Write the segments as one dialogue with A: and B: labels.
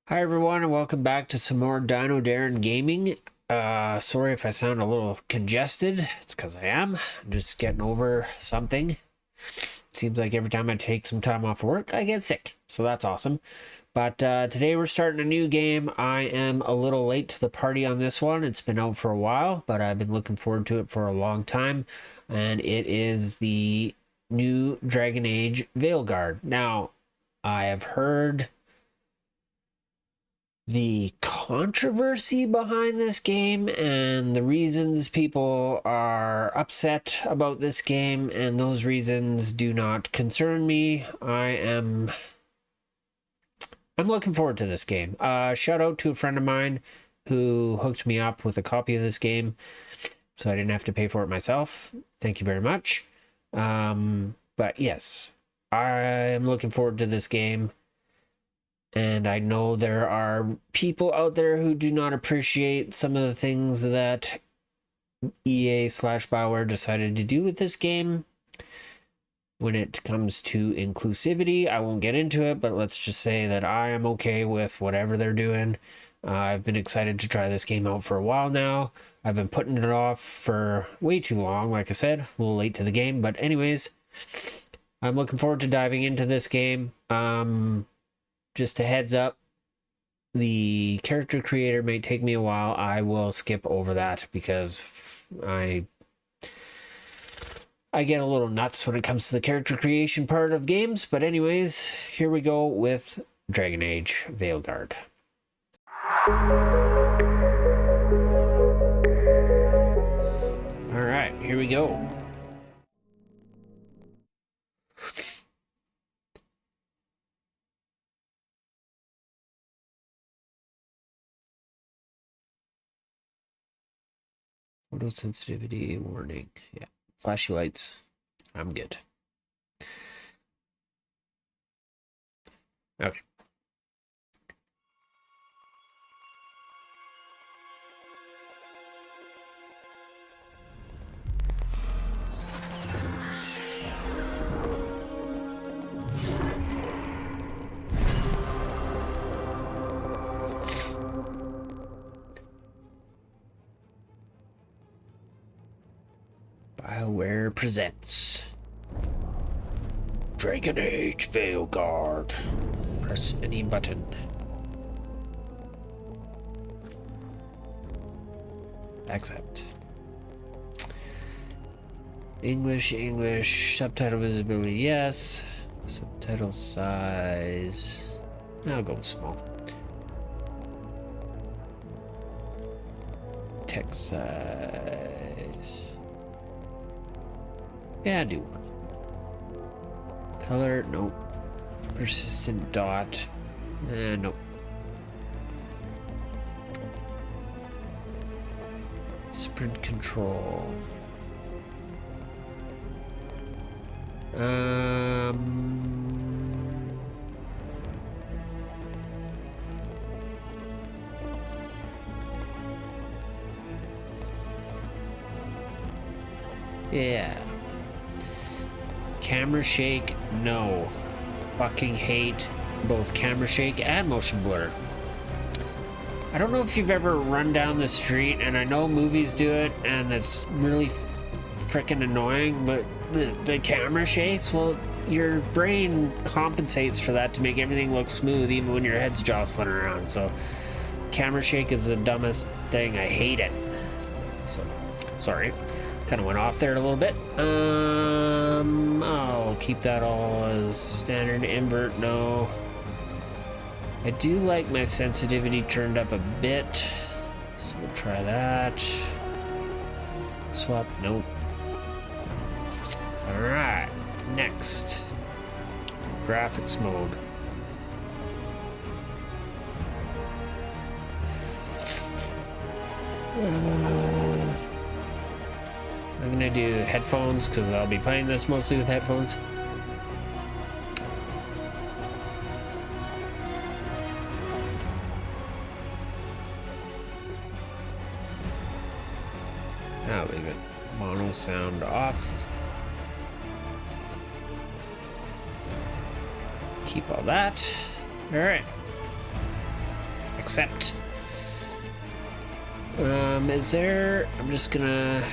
A: Hi everyone, and welcome back to some more DinoDarenGaming. Sorry if I sound a little congested. It's because I am. I'm just getting over something. Seems like every time I take some time off work, I get sick. So that's awesome. But today we're starting a new game. I am a little late to the party on this one. It's been out for a while, but I've been looking forward to it for a long time. And it is the new Dragon Age Veilguard. Now, I have heard the controversy behind this game and the reasons people are upset about this game, and those reasons do not concern me. I'm looking forward to this game. Shout out to a friend of mine who hooked me up with a copy of this game so I didn't have to pay for it myself. Thank you very much. But yes, I'm looking forward to this game. And I know there are people out there who do not appreciate some of the things that EA/BioWare decided to do with this game. When it comes to inclusivity, I won't get into it, but let's just say that I am okay with whatever they're doing. I've been excited to try this game out for a while now. I've been putting it off for way too long, like I said, a little late to the game. But anyways, I'm looking forward to diving into this game. Just a heads up, the character creator may take me a while. I will skip over that because I get a little nuts when it comes to the character creation part of games. But anyways, here we go with Dragon Age Veilguard. All right, here we go. Photo sensitivity warning. Yeah. Flashy lights. I'm good. Okay. BioWare presents Dragon Age Veilguard. Press any button. Accept. English, subtitle visibility, yes. Subtitle size, I'll go small. Text size, yeah, do one. Color, nope. Persistent dot, nope. Sprint control. Yeah. Camera shake, no. Fucking hate both camera shake and motion blur. I don't know if you've ever run down the street, and I know movies do it, and it's really freaking annoying, but the camera shakes, well, your brain compensates for that to make everything look smooth, even when your head's jostling around. So camera shake is the dumbest thing. I hate it. So, sorry. Kind of went off there a little bit. I'll keep that all as standard. Invert, no. I do like my sensitivity turned up a bit, so we'll try that. Swap, nope. All right, next. Graphics mode. I'm gonna do headphones because I'll be playing this mostly with headphones. I'll leave it mono sound off. Keep all that. All right. Accept. Is there... I'm just gonna...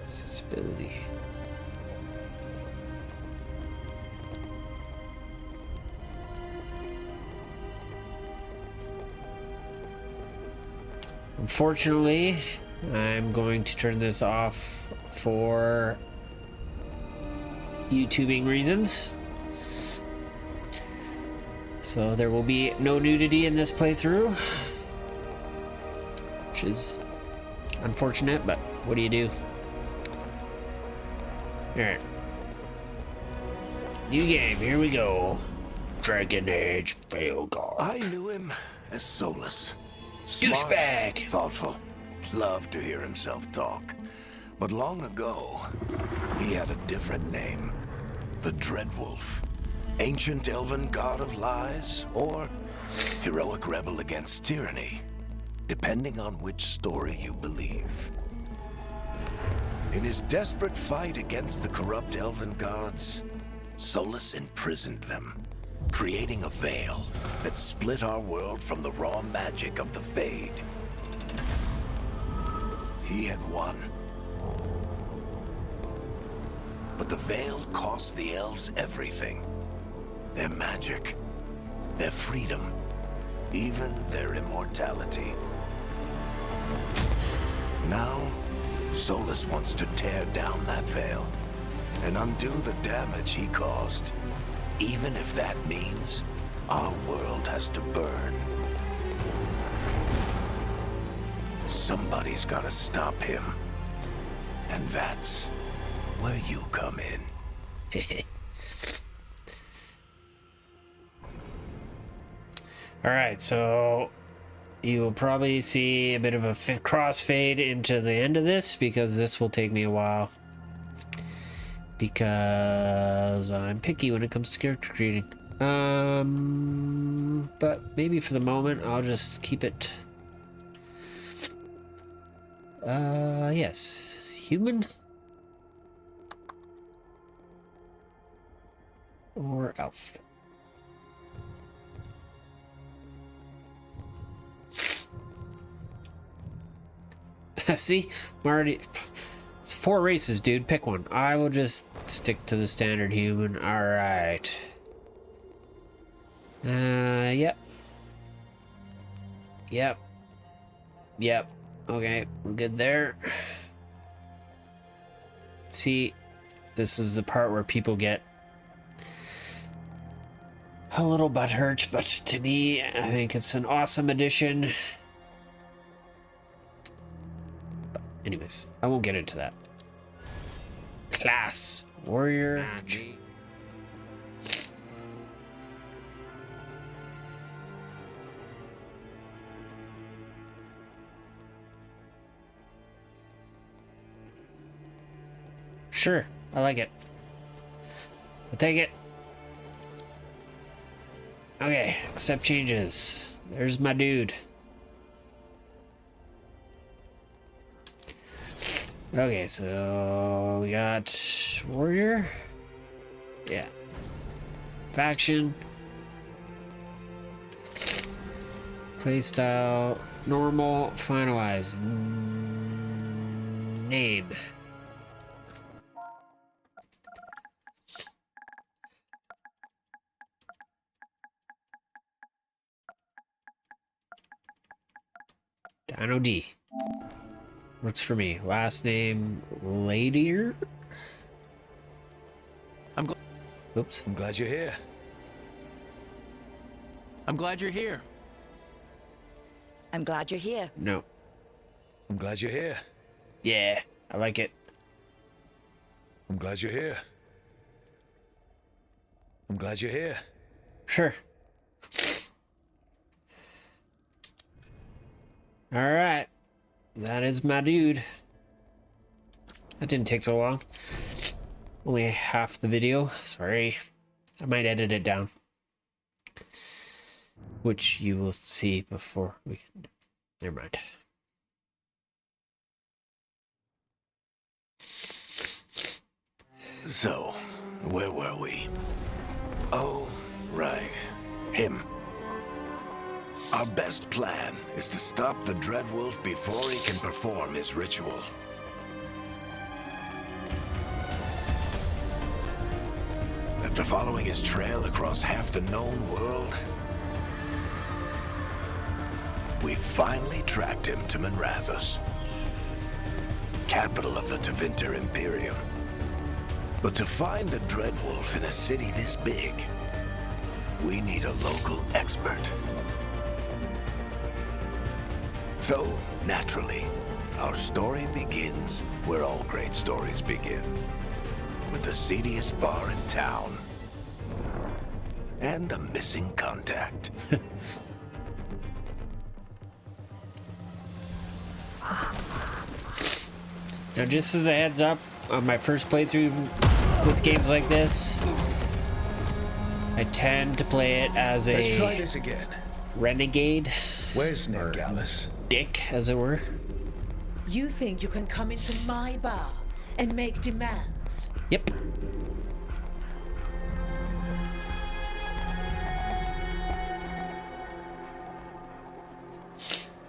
A: Accessibility. Unfortunately, I'm going to turn this off for YouTubing reasons. So there will be no nudity in this playthrough, which is unfortunate, but what do you do? Alright. New game, here we go. Dragon Age Veilguard.
B: I knew him as Solus.
A: Douchebag!
B: Thoughtful. Loved to hear himself talk. But long ago, he had a different name. The Dreadwolf. Ancient elven god of lies, or heroic rebel against tyranny, depending on which story you believe. In his desperate fight against the corrupt elven gods, Solus imprisoned them, creating a veil that split our world from the raw magic of the Fade. He had won. But the veil cost the elves everything. Their magic, their freedom, even their immortality. Now, Solus wants to tear down that veil and undo the damage he caused, even if that means our world has to burn. Somebody's gotta stop him, and that's where you come in.
A: Alright, so you will probably see a bit of a crossfade into the end of this, because this will take me a while. Because I'm picky when it comes to character creating. But maybe for the moment, I'll just keep it. Yes. Human? Or elf? See? I'm already... It's 4 races, dude. Pick one. I will just stick to the standard human. Alright. Yep. Yep. Yep. Okay, we're good there. See, this is the part where people get a little butthurt, but to me, I think it's an awesome addition. But anyways, I won't get into that. Class. Warrior. Sure, I like it. I'll take it. Okay, accept changes. There's my dude. Okay, so we got warrior. Yeah. Faction. Playstyle. Normal. Finalize. Name. Dino D. Works for me. Last name Ladier. Oops.
B: I'm glad you're here.
C: I'm glad you're here.
D: I'm glad you're here.
A: No.
B: I'm glad you're here.
A: Yeah, I like it.
B: I'm glad you're here. I'm glad you're here.
A: Sure. All right. That is my dude. That didn't take so long. Only half the video. Sorry. I might edit it down. Which you will see before we... Never mind.
B: So, where were we? Oh, right. Him. Our best plan is to stop the Dreadwolf before he can perform his ritual. After following his trail across half the known world, we finally tracked him to Minrathous, capital of the Tevinter Imperium. But to find the Dreadwolf in a city this big, we need a local expert. So, naturally, our story begins where all great stories begin. With the seediest bar in town. And a missing contact.
A: Now, just as a heads up, on my first playthrough with games like this, I tend to play it as a
C: Let's try this again.
A: renegade.
C: Where's Nergalus?
A: Dick, as it were.
E: You think you can come into my bar and make demands?
A: Yep.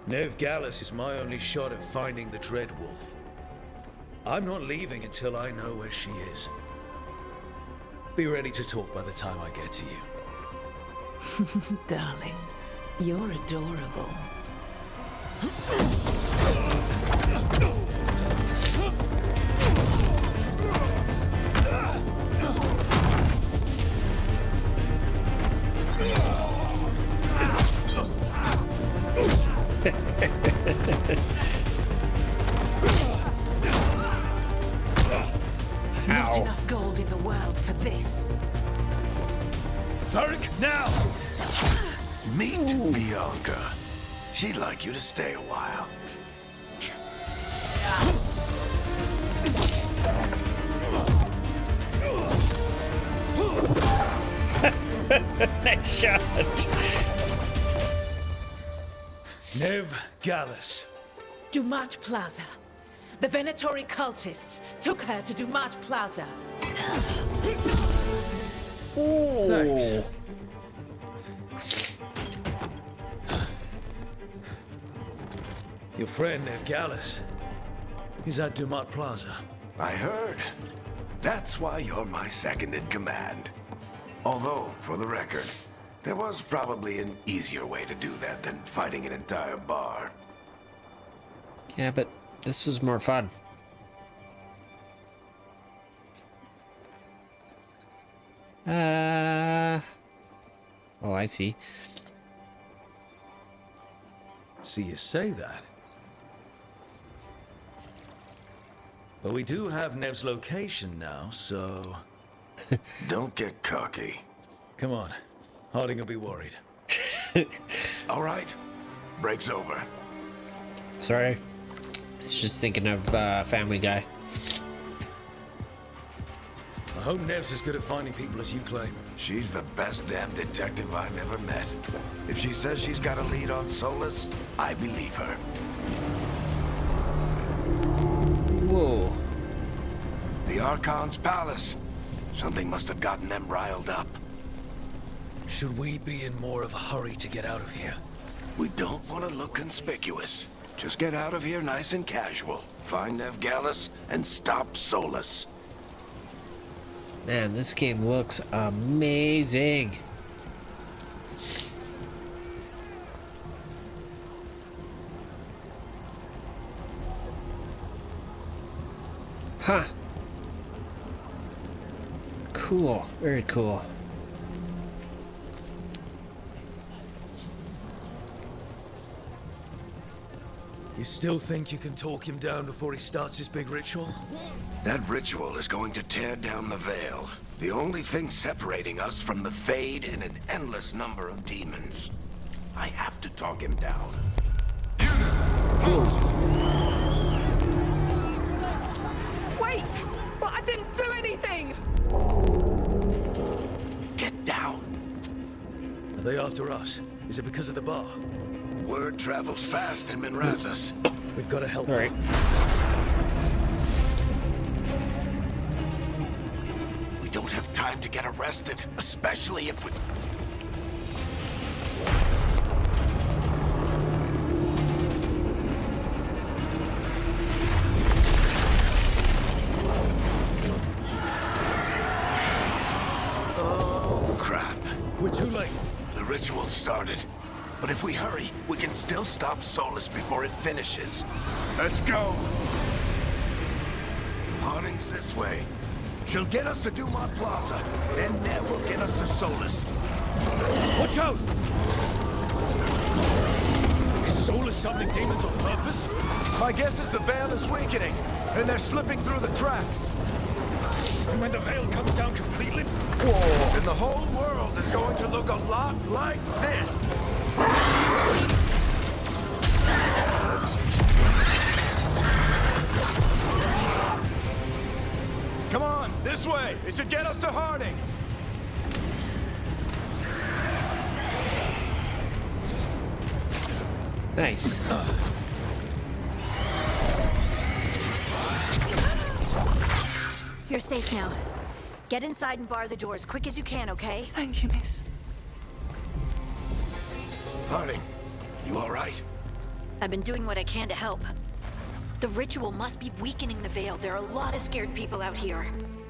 C: Nergalus is my only shot at finding the Dreadwolf. I'm not leaving until I know where she is. Be ready to talk by the time I get to you.
E: Darling, you're adorable. Not enough gold in the world for this.
C: Varric, now!
B: Meet Bianca. She'd like you to stay a while.
A: Nice shot.
C: Nergalus.
E: Dumat Plaza. The Venatori cultists took her to Dumat Plaza.
C: Thanks. Your friend Nergalus is at Dumat Plaza.
B: I heard. That's why you're my second in command. Although, for the record, there was probably an easier way to do that than fighting an entire bar.
A: Yeah, but this was more fun. Oh, I see.
C: See you say that. But we do have Nev's location now, so...
B: Don't get cocky.
C: Come on. Harding will be worried.
B: All right. Break's over.
A: Sorry. It's just thinking of Family Guy.
C: I hope Nev's as good at finding people as you claim.
B: She's the best damn detective I've ever met. If she says she's got a lead on Solus, I believe her.
A: Whoa.
B: The Archon's palace. Something must have gotten them riled up.
C: Should we be in more of a hurry to get out of here?
B: We don't want to look conspicuous. Just get out of here nice and casual. Find Nergalus and stop Solus.
A: Man, this game looks amazing. Huh. Cool. Very cool.
C: You still think you can talk him down before he starts his big ritual?
B: That ritual is going to tear down the veil. The only thing separating us from the Fade and an endless number of demons. I have to talk him down.
E: Wait! But I didn't do anything!
B: Get down.
C: Are they after us? Is it because of the bar?
B: Word travels fast in Minrathous.
C: We've got to help
A: All right.
C: them.
B: time to get arrested, especially if we... Oh, crap.
C: We're too late.
B: The ritual started. But if we hurry, we can still stop Solus before it finishes. Let's go! Harding's this way. She'll get us to Dumont Plaza, and Nev will get us to Solus.
C: Watch out! Is Solus summoning demons on purpose?
B: My guess is the Veil is weakening, and they're slipping through the cracks.
C: And when the veil comes down completely?
B: Whoa! And the whole world is going to look a lot like this! Come on, this way! It should get us to Harding!
A: Nice.
F: You're safe now. Get inside and bar the doors quick as you can, okay?
E: Thank you, miss.
B: Harding, you all right?
F: I've been doing what I can to help. The ritual must be weakening the veil. There are a lot of scared people out here.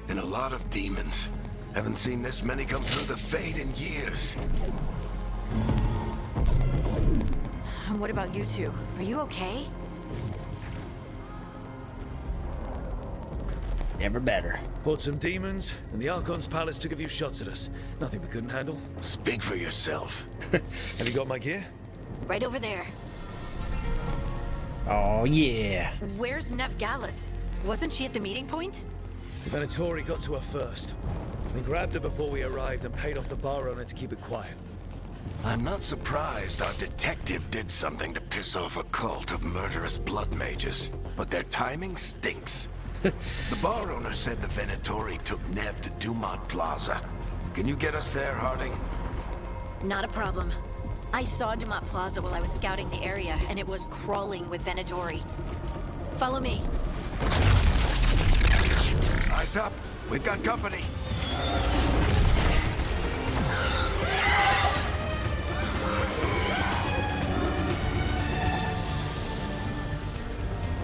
B: And a lot of demons. Haven't seen this many come through the Fade in years.
F: And what about you two? Are you okay?
A: Never better.
C: Fought some demons, and the Archon's palace took a few shots at us. Nothing we couldn't handle.
B: Speak for yourself.
C: Have you got my gear?
F: Right over there.
A: Oh, yeah.
F: Where's Nev Gallus? Wasn't she at the meeting point?
C: The Venatori got to her first. We grabbed her before we arrived and paid off the bar owner to keep it quiet.
B: I'm not surprised our detective did something to piss off a cult of murderous blood mages, but their timing stinks. The bar owner said the Venatori took Nev to Dumont Plaza. Can you get us there, Harding?
F: Not a problem. I saw Dumont Plaza while I was scouting the area, and it was crawling with Venatori. Follow me.
B: Eyes up. We've got company.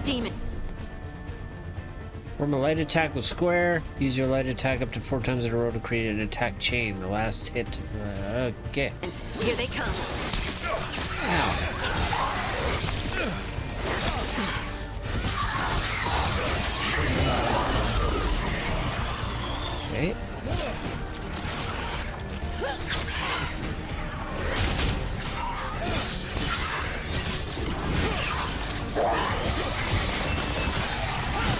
F: Demon.
A: Form a light attack with square. Use your light attack up to 4 times in a row to create an attack chain. The last hit. Okay.
F: Here they come.
A: Ow. Okay.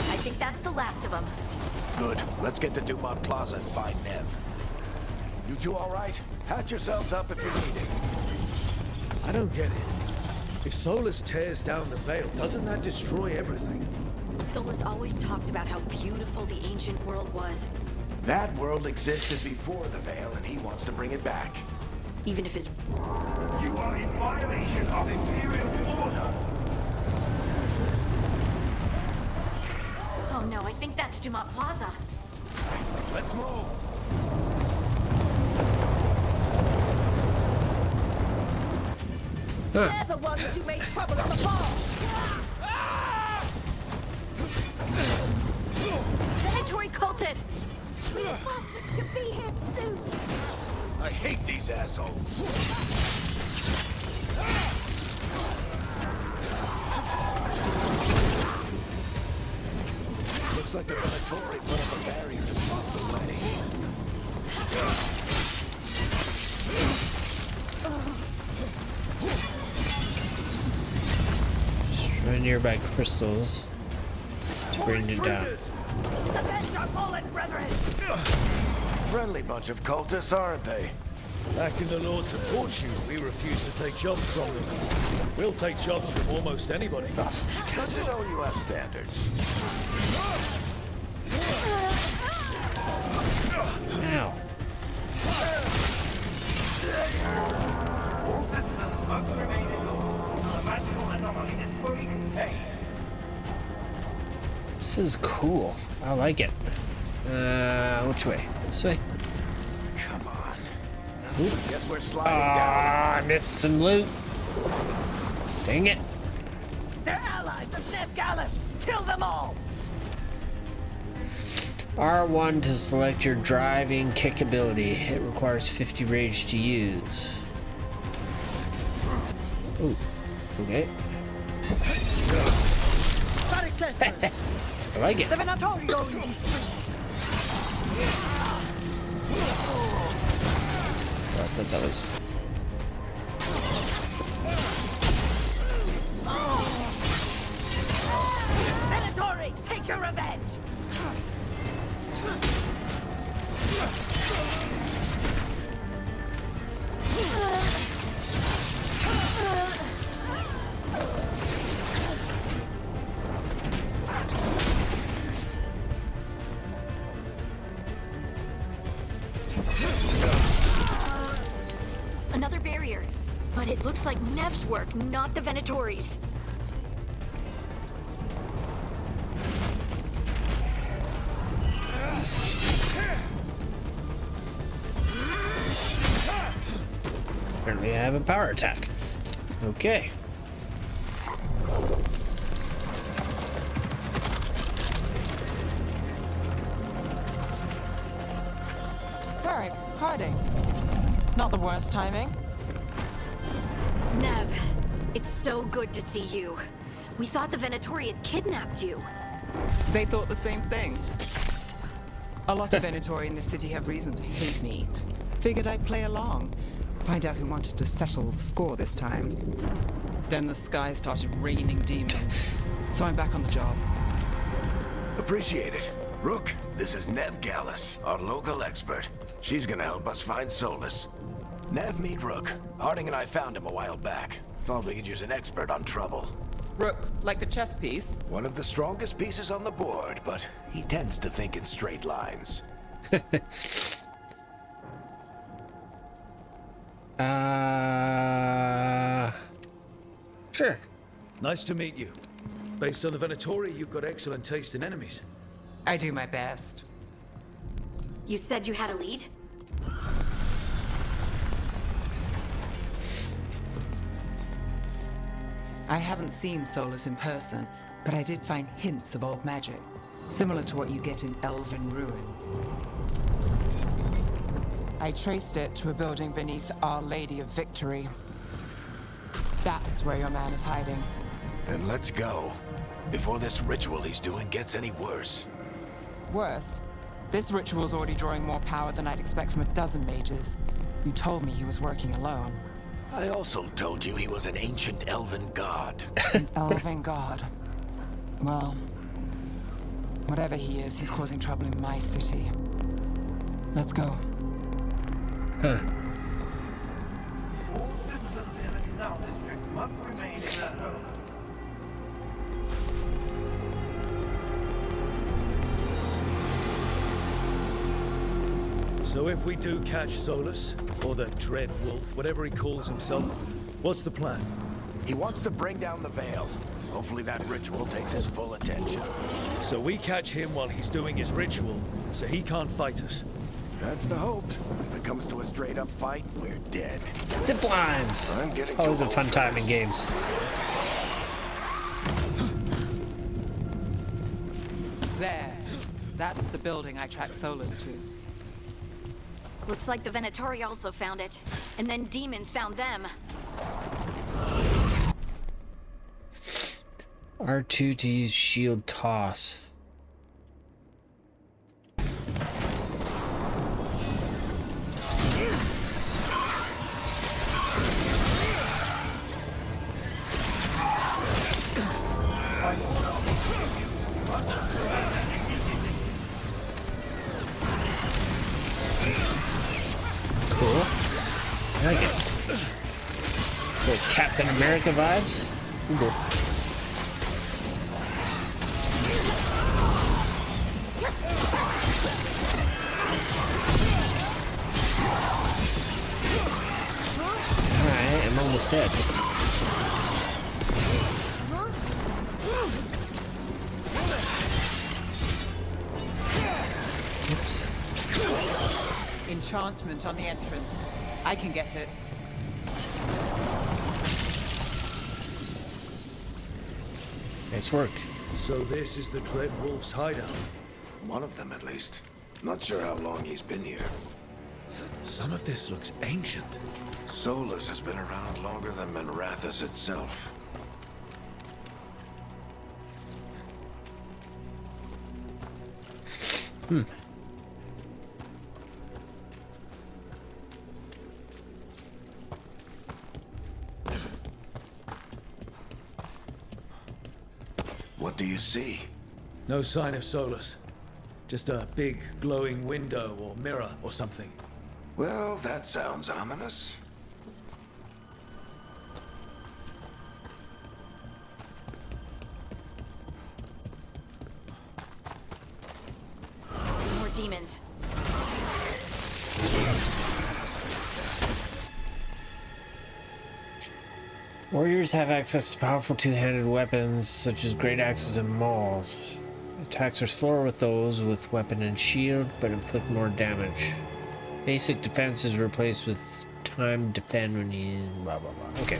F: I think that's the last of them.
B: Good. Let's get to Dumont Plaza and find Nev. You two all right? Patch yourselves up if you need it.
C: I don't get it. If Solus tears down the veil, doesn't that destroy everything?
F: Solus always talked about how beautiful the ancient world was,
B: That world existed before the Veil, and he wants to bring it back.
F: even if his...
G: You are in violation of Imperial order.
F: Oh no, I think that's Dumont Plaza.
B: Let's move.
E: They're the ones who made trouble at the bar.
F: Venatori cultists!
E: To be here soon.
B: I hate these assholes. Looks like the Venatori put up a barrier to block the way.
A: Destroy nearby crystals to bring it down.
G: Avenge our fallen brethren.
B: Friendly bunch of cultists, aren't they?
C: Back in the Lords of Fortune, we refuse to take jobs from them. We'll take jobs from almost anybody.
B: Good to know you have standards.
A: Ow.
G: All citizens must remain indoors. The magical anomaly is fully contained.
A: This is cool. I like it. Which way? This way?
B: Come on.
A: Ooh.
B: Guess we're sliding down.
A: I missed some loot. Dang it.
G: They're allies of Nef Gallus! Kill them all!
A: R1 to select your driving kick ability. It requires 50 rage to use. Ooh. Okay. I like it.
G: The Venatori go in these streets!
A: I thought that was...
G: Venatori, take your revenge!
F: Another barrier. But it looks like Nev's work, not the Venatori's.
A: Apparently I have a power attack. Okay.
H: Varric, Harding. Not the worst timing.
F: Nev, it's so good to see you. We thought the Venatori had kidnapped you.
H: They thought the same thing. A lot of Venatori in the city have reason to hate me. Figured I'd play along. Find out who wanted to settle the score this time. Then the sky started raining demons. So I'm back on the job.
B: Appreciate it. Rook, this is Nef Gallus, our local expert. She's gonna help us find Solus. Nev, meet Rook. Harding and I found him a while back. Thought we could use an expert on trouble.
H: Rook, like the chess piece.
B: One of the strongest pieces on the board, but he tends to think in straight lines.
A: Sure.
C: Nice to meet you. Based on the Venatori, you've got excellent taste in enemies.
H: I do my best.
F: You said you had a lead?
H: I haven't seen Solus in person, but I did find hints of old magic, similar to what you get in elven ruins. I traced it to a building beneath Our Lady of Victory. That's where your man is hiding.
B: Then let's go. Before this ritual he's doing gets any worse.
H: Worse, this ritual's already drawing more power than I'd expect from a dozen mages. You told me he was working alone.
B: I also told you he was an ancient elven god.
H: An elven god. Well, whatever he is, he's causing trouble in my city. Let's go.
A: Huh.
G: All citizens in the Canal District must remain in their homes.
C: So if we do catch Solus, or the Dread Wolf, whatever he calls himself, what's the plan?
B: He wants to bring down the veil. Hopefully that ritual takes his full attention.
C: So we catch him while he's doing his ritual, so he can't fight us.
B: That's the hope. If it comes to a straight-up fight, we're dead.
A: Zip lines.
B: I'm getting
A: Always
B: too
A: a fun
B: old
A: time
B: for
A: in
B: this.
A: games.
H: There. That's the building I tracked Solus to.
F: Looks like the Venatori also found it. And then demons found them.
A: R2 to use shield toss. Cool. I like it. Little Captain America vibes. Cool. Alright, I'm almost dead.
H: enchantment on the entrance. I can get it.
A: Nice work.
C: So this is the Dreadwolf's hideout.
B: One of them, at least. Not sure how long he's been here.
C: Some of this looks ancient.
B: Solus has been around longer than Minrathous itself. What do you see?
C: No sign of Solus. Just a big glowing window or mirror or something.
B: Well, that sounds ominous.
F: More demons.
A: Warriors have access to powerful two-handed weapons, such as great axes and mauls. Attacks are slower with those with weapon and shield, but inflict more damage. Basic defense is replaced with timed defend when you... blah blah blah. Okay.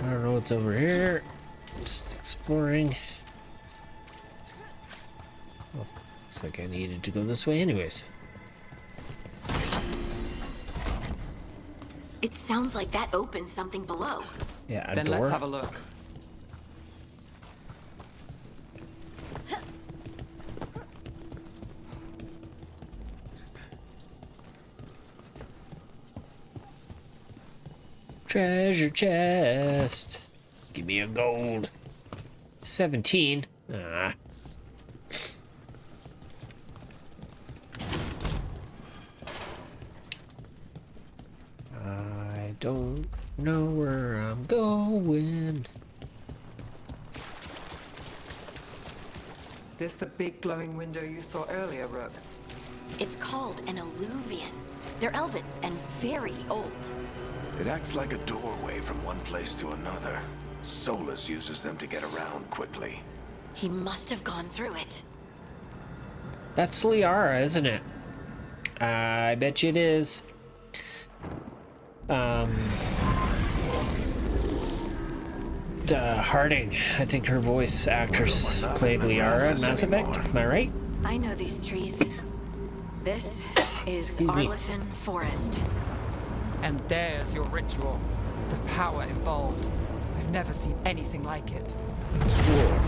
A: I don't know what's over here. Just exploring. Oh, looks like I needed to go this way anyways.
F: It sounds like that opens something below.
A: Yeah, a
H: Then
A: door.
H: let's have a look.
A: Treasure chest. Give me a gold. 17. Ah. I don't know where I'm going.
H: This the big glowing window you saw earlier, Rook?
F: It's called an alluvian. They're elven and very old.
B: It acts like a doorway from one place to another. Solus uses them to get around quickly.
F: He must have gone through it.
A: That's Liara, isn't it? I bet you it is. Harding. I think her voice actress played Liara in Mass Effect. Am I right?
F: I know these trees. This is
A: Excuse me.
F: Arlethan Forest.
H: And there's your ritual. The power involved. I've never seen anything like it.
A: Cool.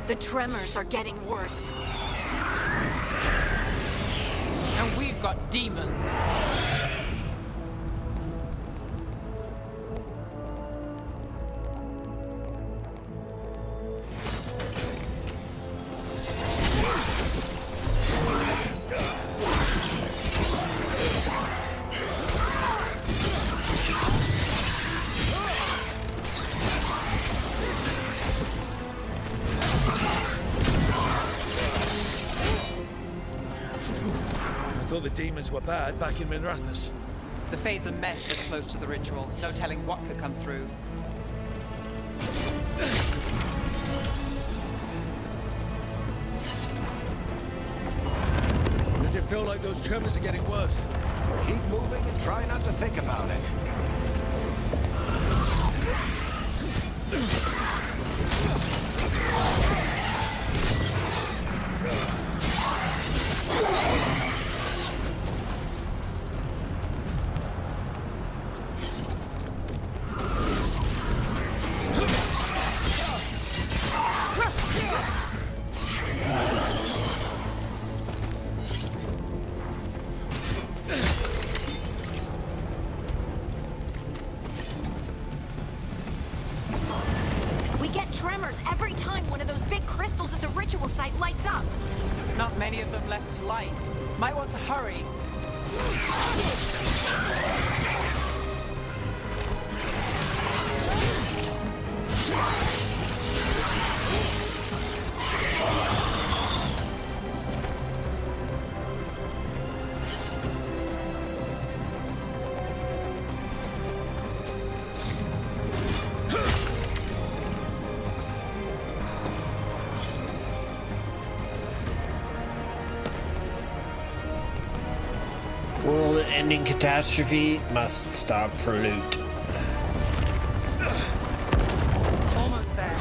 F: The tremors are getting worse.
H: And we've got demons.
C: I thought the demons were bad back in Minrathous.
H: The Fade's a mess this close to the ritual. No telling what could come through.
C: Does it feel like those tremors are getting worse?
B: Keep moving and try not to think about it.
F: We get tremors every time one of those big crystals at the ritual site lights up.
H: Not many of them left to light. Might want to hurry.
A: World-ending catastrophe must stop for loot.
H: Almost there.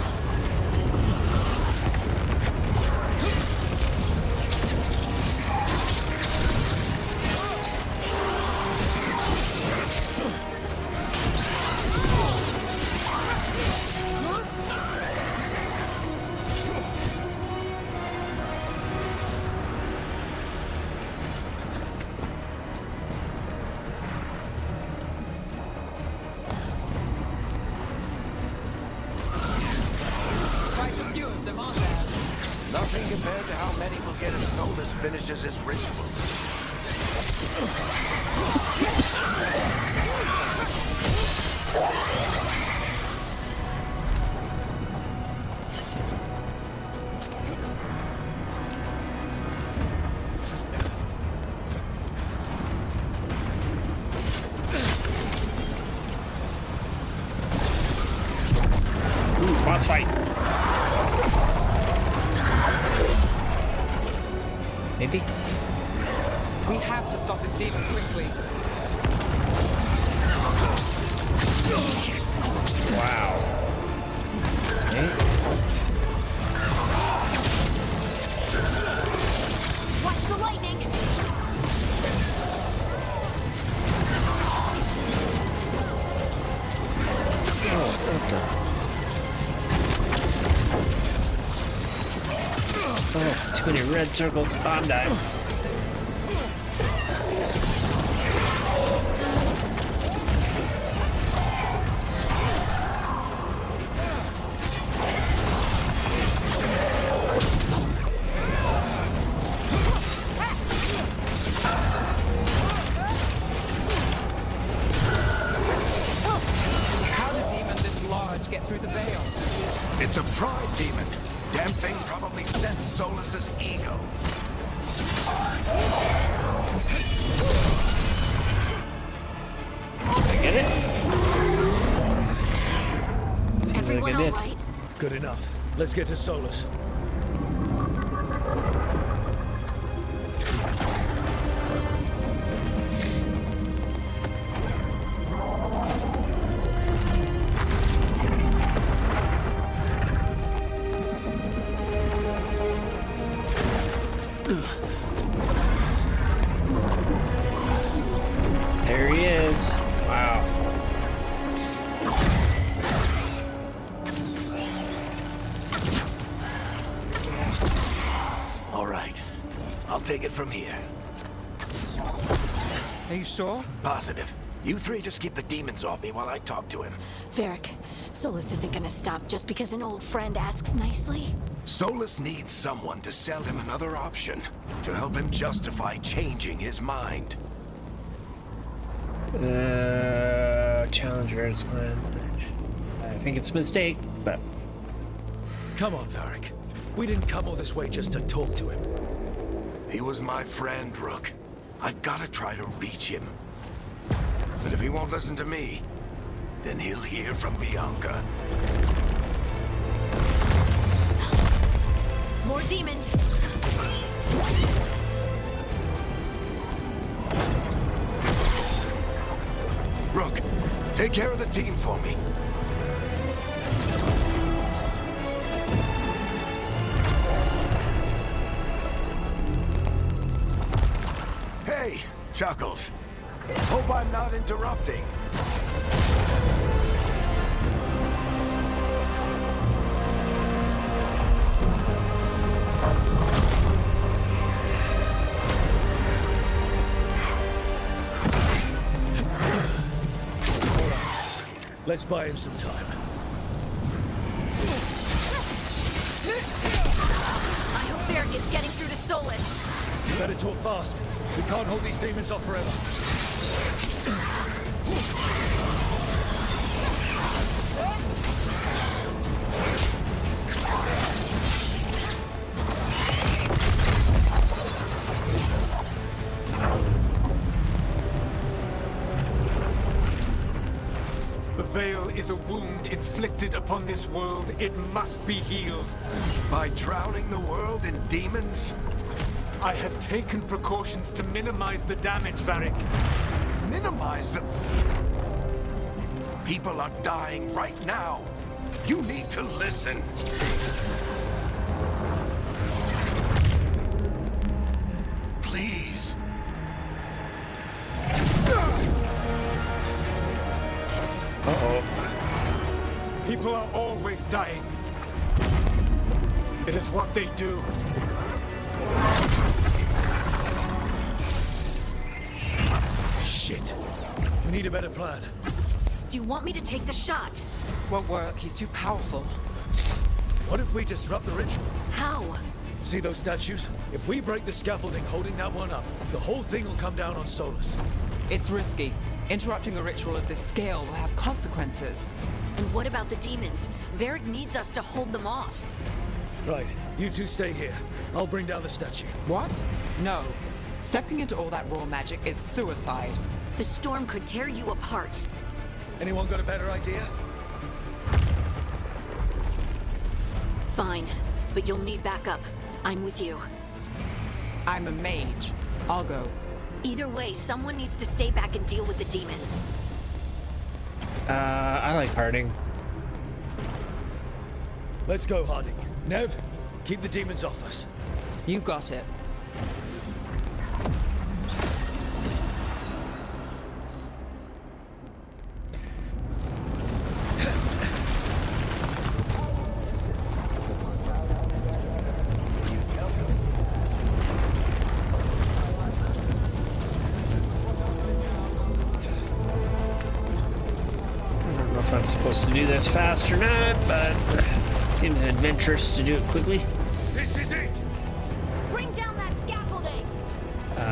H: Quite a few of them, aren't there?
B: Nothing compared to how many will get if Solus finishes his ritual.
A: Ooh, boss fight. Maybe?
H: We have to stop this demon quickly.
A: Wow. Okay.
F: Watch the lightning!
A: Oh, what the? Oh, too many red circles. Oh, I'm dying.
H: How did a demon this large get through the veil?
B: It's a pride demon. Damn thing probably sensed Solus's ego.
A: I get it? Seems
F: Everyone
A: like I
F: all
A: did.
F: right?
C: Good enough. Let's get to Solus.
A: There he is. Wow.
B: All right. I'll take it from here.
H: Are you sure?
B: Positive. You three just keep the demons off me while I talk to him.
F: Varric, Solus isn't gonna stop just because an old friend asks nicely.
B: Solus needs someone to sell him another option, to help him justify changing his mind.
A: Challenge Raider's plan. I think it's a mistake, but
C: Come on, Varric. We didn't come all this way just to talk to him.
B: He was my friend, Rook. I've gotta try to reach him. But if he won't listen to me, then he'll hear from Bianca.
F: More demons!
B: Rook, take care of the team for me. Hey, Chuckles. Hope I'm not interrupting.
C: Let's buy him some time.
F: I hope Varric is getting through to Solus.
C: You better talk fast. We can't hold these demons off forever.
I: The veil is a wound inflicted upon this world. It must be healed.
B: By drowning the world in demons?
I: I have taken precautions to minimize the damage, Varric.
B: Minimize the... People are dying right now. You need to listen. Please.
A: Uh-oh.
I: People are always dying. It is what they do.
C: Shit. We need a better plan.
F: Do you want me to take the shot?
H: Won't work. He's too powerful.
C: What if we disrupt the ritual?
F: How?
C: See those statues? If we break the scaffolding holding that one up, the whole thing will come down on Solus.
H: It's risky. Interrupting a ritual of this scale will have consequences.
F: And what about the demons? Varric needs us to hold them off.
C: Right, you two stay here. I'll bring down the statue.
H: What? No. Stepping into all that raw magic is suicide.
F: The storm could tear you apart.
C: Anyone got a better idea?
F: Fine, but you'll need backup. I'm with you.
H: I'm a mage. I'll go.
F: Either way, someone needs to stay back and deal with the demons.
A: I like Harding.
C: Let's go, Harding. Nev, keep the demons off us.
H: You got it.
A: I'm supposed to do this fast or not, but seems adventurous to do it quickly.
C: This is it!
F: Bring down that scaffolding!
A: Do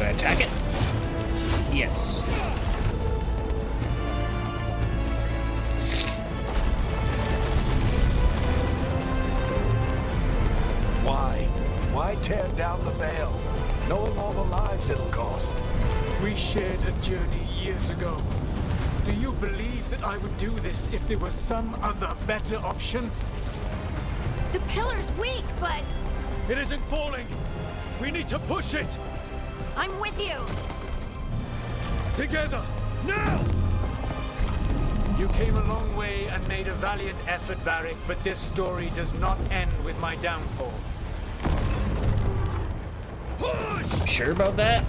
A: I attack it? Yes.
B: Why tear down the veil, knowing all the lives it'll cost?
I: We shared a journey years ago. Do you believe that I would do this if there was some other better option?
F: The pillar's weak, but
C: It isn't falling! We need to push it!
F: I'm with you!
C: Together! Now!
I: You came a long way and made a valiant effort, Varric, but this story does not end with my downfall.
C: Push!
A: Sure about that?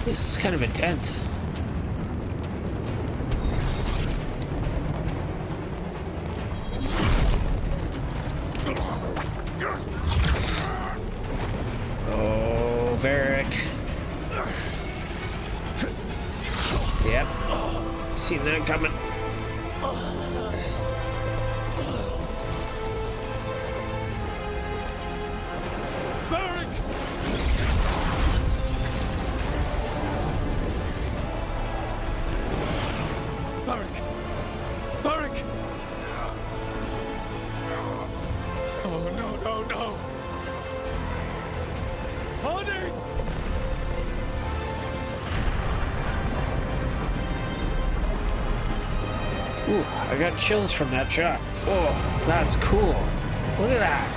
A: This is kind of intense. Oh, Varric. Yep. Seen that coming.
C: Varric! Varric! Varric! Oh, no, no, no! Harding!
A: Ooh, I got chills from that shot. Oh, that's cool. Look at that.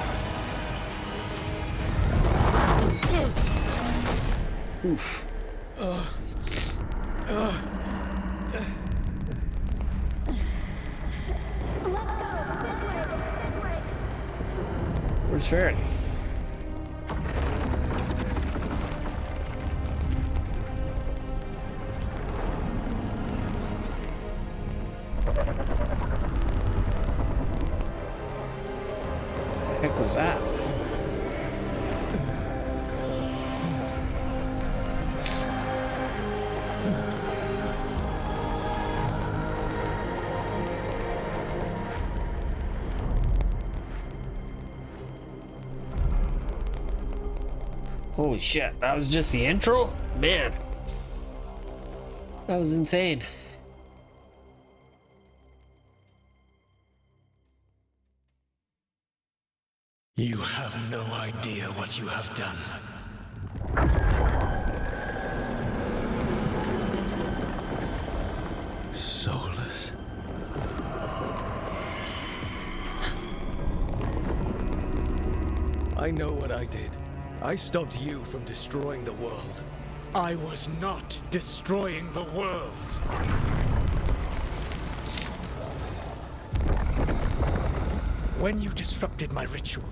A: Oof.
F: Let's go! This way! This way!
A: Where's Varric? heck was that? Holy shit, that was just the intro? Man. That was insane.
I: You have no idea what you have done.
C: Soulless. I know what I did. I stopped you from destroying the world.
I: I was not destroying the world. When you disrupted my ritual,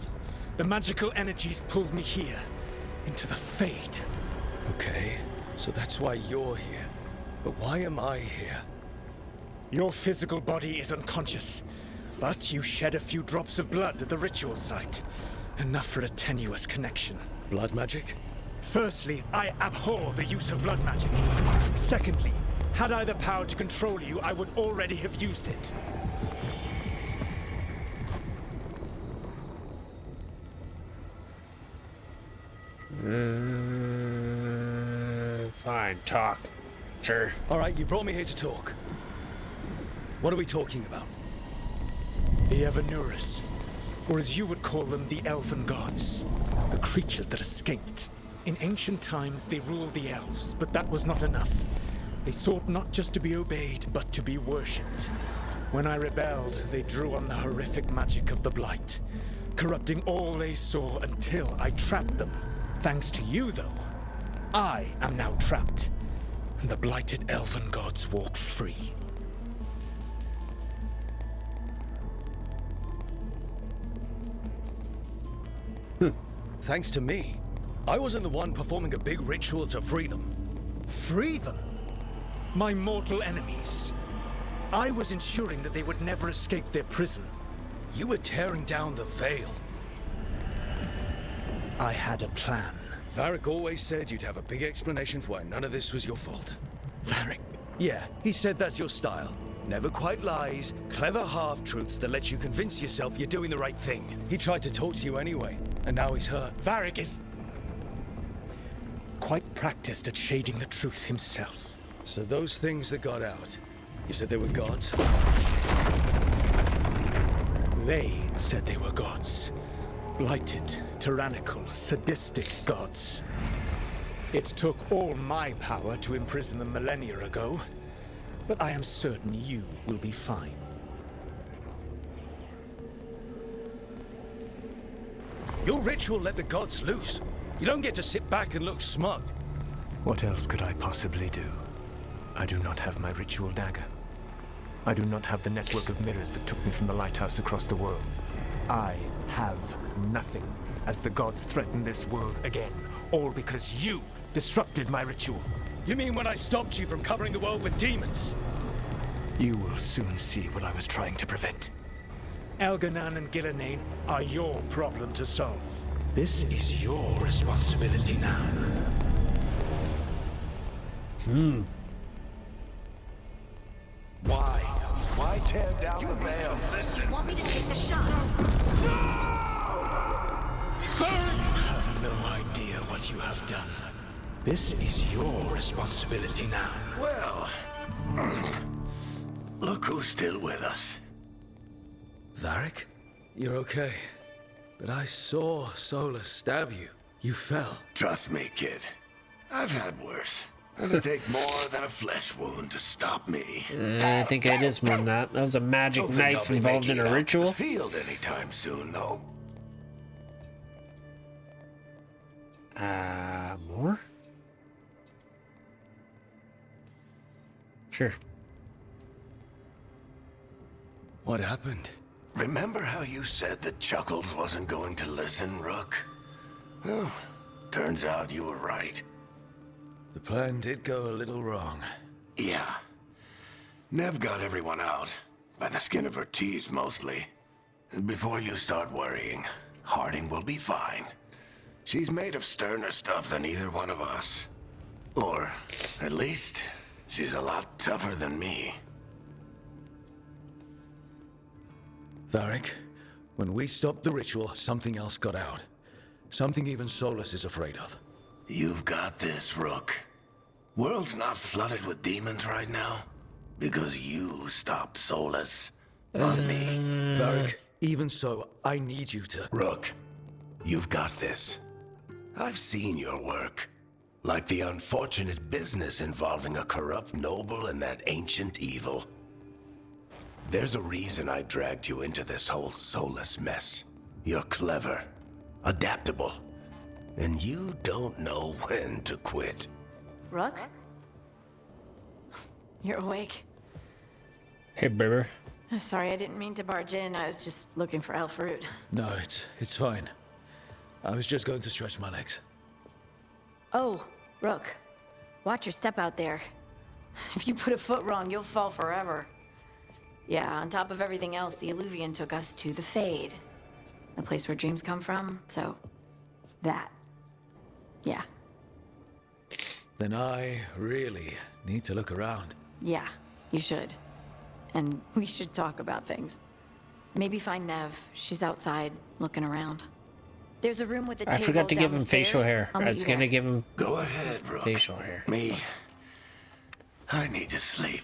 I: the magical energies pulled me here, into the Fade.
C: Okay, so that's why you're here. But why am I here?
I: Your physical body is unconscious, but you shed a few drops of blood at the ritual site. Enough for a tenuous connection.
C: Blood magic?
I: Firstly, I abhor the use of blood magic. Secondly, had I the power to control you, I would already have used it.
A: Fine, talk. Sure.
C: All right, you brought me here to talk. What are we talking about?
I: The Evanurus, or as you would call them, the Elven Gods. The creatures that escaped. In ancient times, they ruled the elves, but that was not enough. They sought not just to be obeyed, but to be worshipped. When I rebelled, they drew on the horrific magic of the Blight, corrupting all they saw until I trapped them. Thanks to you, though, I am now trapped, and the blighted Elven Gods walk free.
C: Thanks to me. I wasn't the one performing a big ritual to free them.
I: Free them? My mortal enemies. I was ensuring that they would never escape their prison.
C: You were tearing down the veil.
I: I had a plan.
C: Varric always said you'd have a big explanation for why none of this was your fault.
I: Varric?
C: Yeah, he said that's your style. Never quite lies, clever half-truths that let you convince yourself you're doing the right thing. He tried to talk to you anyway, and now he's hurt.
I: Varric is quite practiced at shading the truth himself.
C: So those things that got out, you said they were gods?
I: They said they were gods. Blighted, tyrannical, sadistic gods. It took all my power to imprison them millennia ago, but I am certain you will be fine.
C: Your ritual let the gods loose. You don't get to sit back and look smug.
I: What else could I possibly do? I do not have my ritual dagger. I do not have the network of mirrors that took me from the lighthouse across the world. I have nothing, as the gods threaten this world again, all because you disrupted my ritual.
C: You mean when I stopped you from covering the world with demons?
I: You will soon see what I was trying to prevent. Elganan and Gillenane are your problem to solve. This is your responsibility now.
B: Why? Why tear down the veil?
F: You want me to take the shot?
I: You have no idea what you have done. This is your responsibility now.
B: Well, look who's still with us.
C: Varric? You're okay. But I saw Solus stab you. You fell.
B: Trust me, kid. I've had worse. It'll take more than a flesh wound to stop me.
A: I think it is more than that. That was a magic
B: Don't think
A: knife
B: I'll be
A: involved in
B: making it
A: a
B: out to
A: ritual.
B: the field anytime soon, though.
A: More? Sure.
C: What happened?
B: Remember how you said that Chuckles wasn't going to listen, Rook? Well, turns out you were right.
C: The plan did go a little wrong.
B: Yeah. Nev got everyone out. By the skin of her teeth, mostly. And before you start worrying, Harding will be fine. She's made of sterner stuff than either one of us. Or, at least, she's a lot tougher than me.
C: Varric, when we stopped the ritual, something else got out. Something even Solus is afraid of.
B: You've got this, Rook. World's not flooded with demons right now because you stopped Solus. Not me.
C: Varric, even so, I need you to...
B: Rook, you've got this. I've seen your work. Like the unfortunate business involving a corrupt noble and that ancient evil. There's a reason I dragged you into this whole Solus mess. You're clever, adaptable, and you don't know when to quit.
F: Rook? You're awake.
A: Hey, baby.
F: Sorry, I didn't mean to barge in. I was just looking for elf fruit.
C: No, it's fine. I was just going to stretch my legs.
F: Oh, Rook. Watch your step out there. If you put a foot wrong, you'll fall forever. Yeah, on top of everything else, the Illuvian took us to the Fade. The place where dreams come from, so... that. Yeah.
C: Then I really need to look around.
F: Yeah, you should. And we should talk about things. Maybe find Nev. She's outside, looking around. There's a room with a
A: I
F: table
A: forgot to
F: down
A: give
F: the
A: him facial
F: stairs.
A: hair.
F: I'll
A: I
F: meet
A: was
F: you
A: gonna
F: there.
A: give him
B: Go ahead, Rook.
A: facial hair.
B: Me, I need to sleep.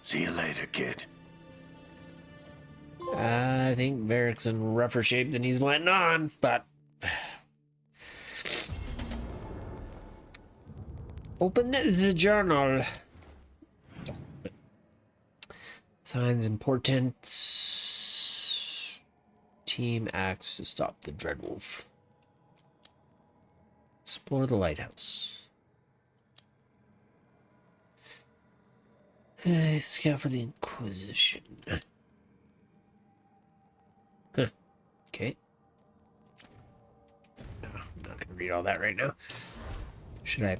B: See you later, kid.
A: I think Varric's in rougher shape than he's letting on, but... Open the journal. Signs important. Team acts to stop the Dreadwolf. Explore the lighthouse. Scout for the Inquisition. Huh. Okay. No, I'm not gonna read all that right now. Should I?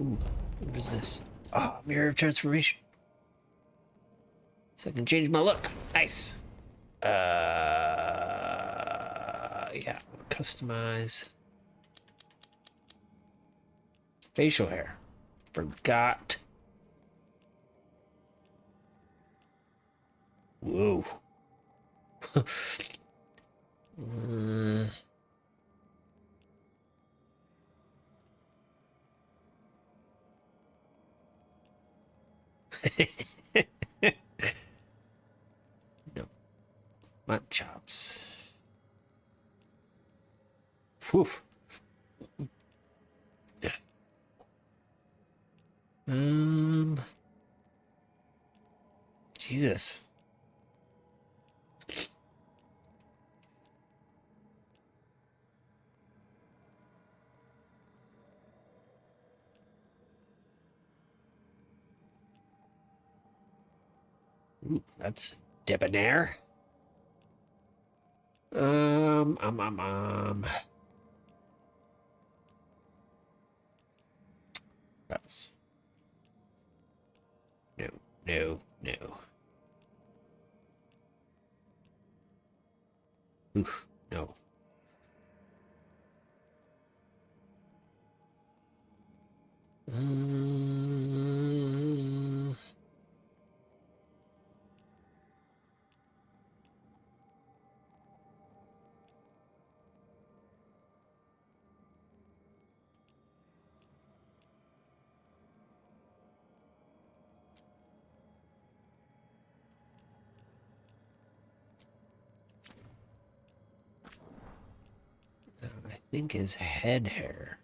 A: Ooh, what is this? Oh, mirror of transformation. So I can change my look. Nice. Yeah. Customize. Facial hair. Forgot. Whoa. No. Mutton chops. Whew. Jesus. Ooh, that's debonair. That's no. Oof, no. I think his head hair.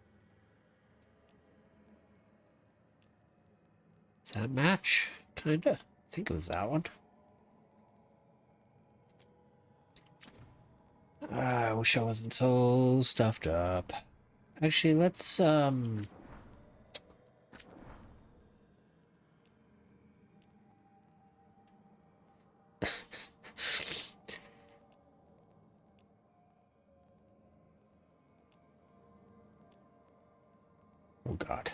A: Does that match? Kinda. I think it was that one. I wish I wasn't so stuffed up. Actually, let's oh God.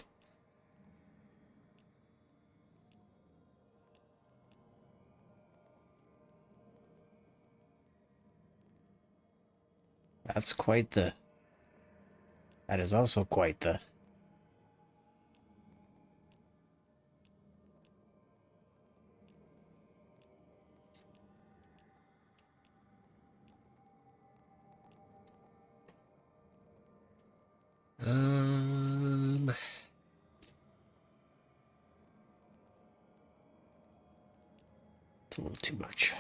A: That's quite the... That is also quite the... It's a little too much.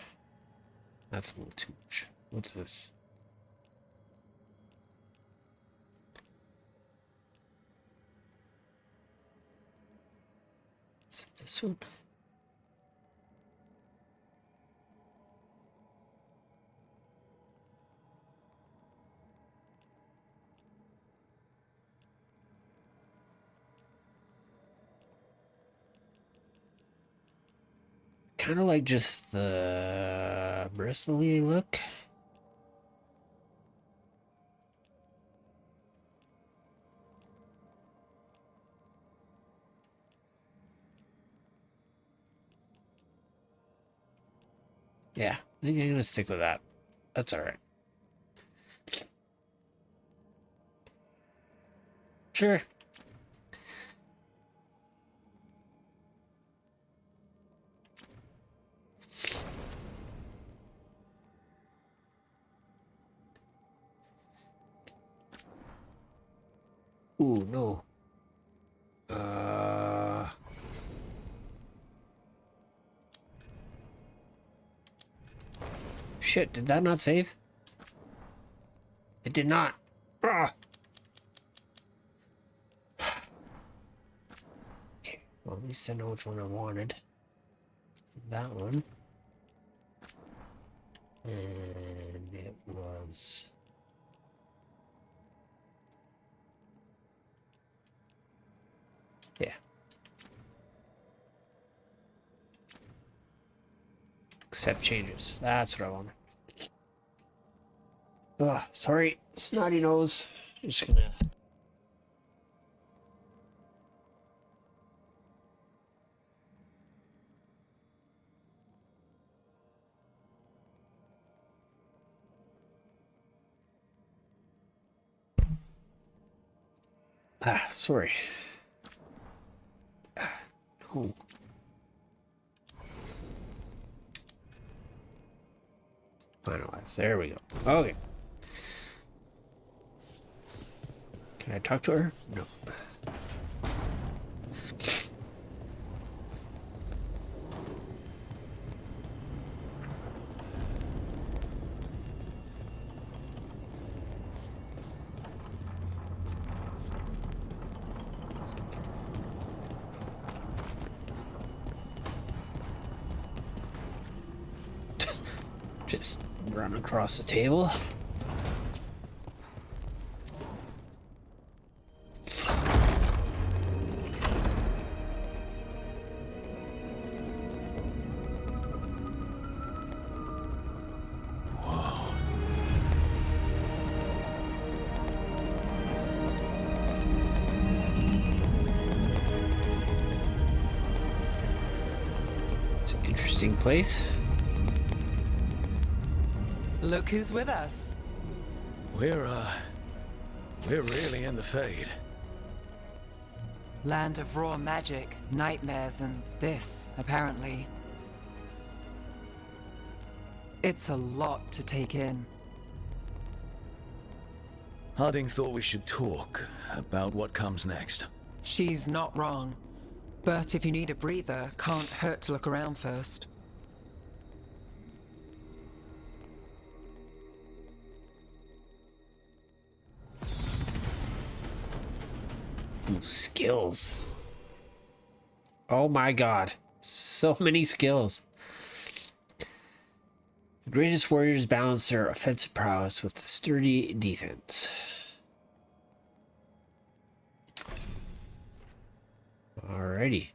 A: That's a little too much. What's this? Is it this one? Kind of like just the bristly look. Yeah, I think I'm gonna stick with that. That's all right. Sure. Ooh, no. Shit, did that not save? It did not. Ah. Okay, well, at least I know which one I wanted. So that one. And it was... Yeah. Accept changes. That's what I wanted. Ugh, sorry, snotty nose. Just gonna... Ah, sorry. Ah, no. Finalize. There we go. Okay. Can I talk to her? No. Just run across the table. It's an interesting place.
H: Look who's with us.
C: We're really in the Fade.
H: Land of raw magic, nightmares, and this, apparently. It's a lot to take in.
C: Harding thought we should talk about what comes next.
H: She's not wrong. But if you need a breather, can't hurt to look around first.
A: Ooh, skills. Oh my god. So many skills. The greatest warriors balance their offensive prowess with sturdy defense. Alrighty.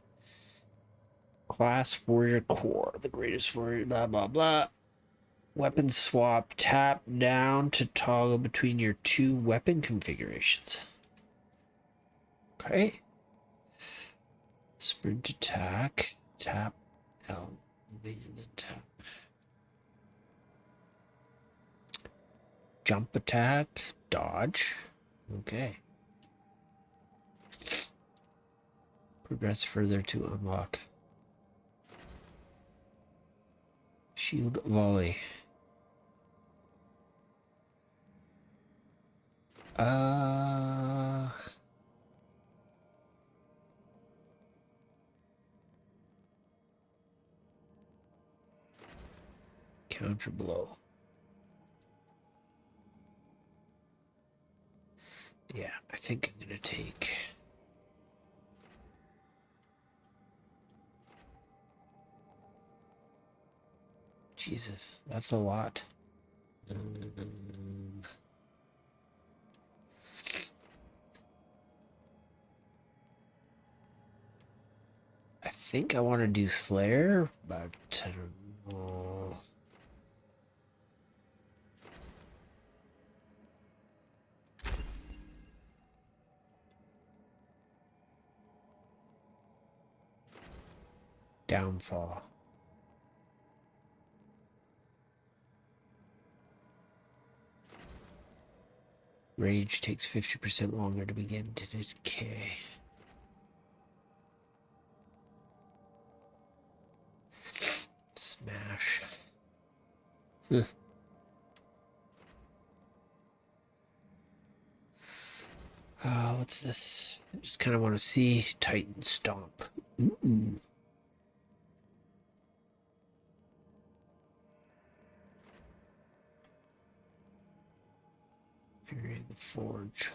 A: Class warrior core. The greatest warrior, blah, blah, blah. Weapon swap. Tap down to toggle between your two weapon configurations. Okay. Sprint attack. Tap L. And then tap. Jump attack, dodge. Okay. Progress further to unlock. Shield volley. Counter blow. Yeah, I think I'm gonna take. Jesus, that's a lot. I think I want to do Slayer, but I don't know. Downfall. Rage takes 50% longer to begin to decay. Smash. What's this? I just kind of want to see Titan Stomp. Fury of the Forge.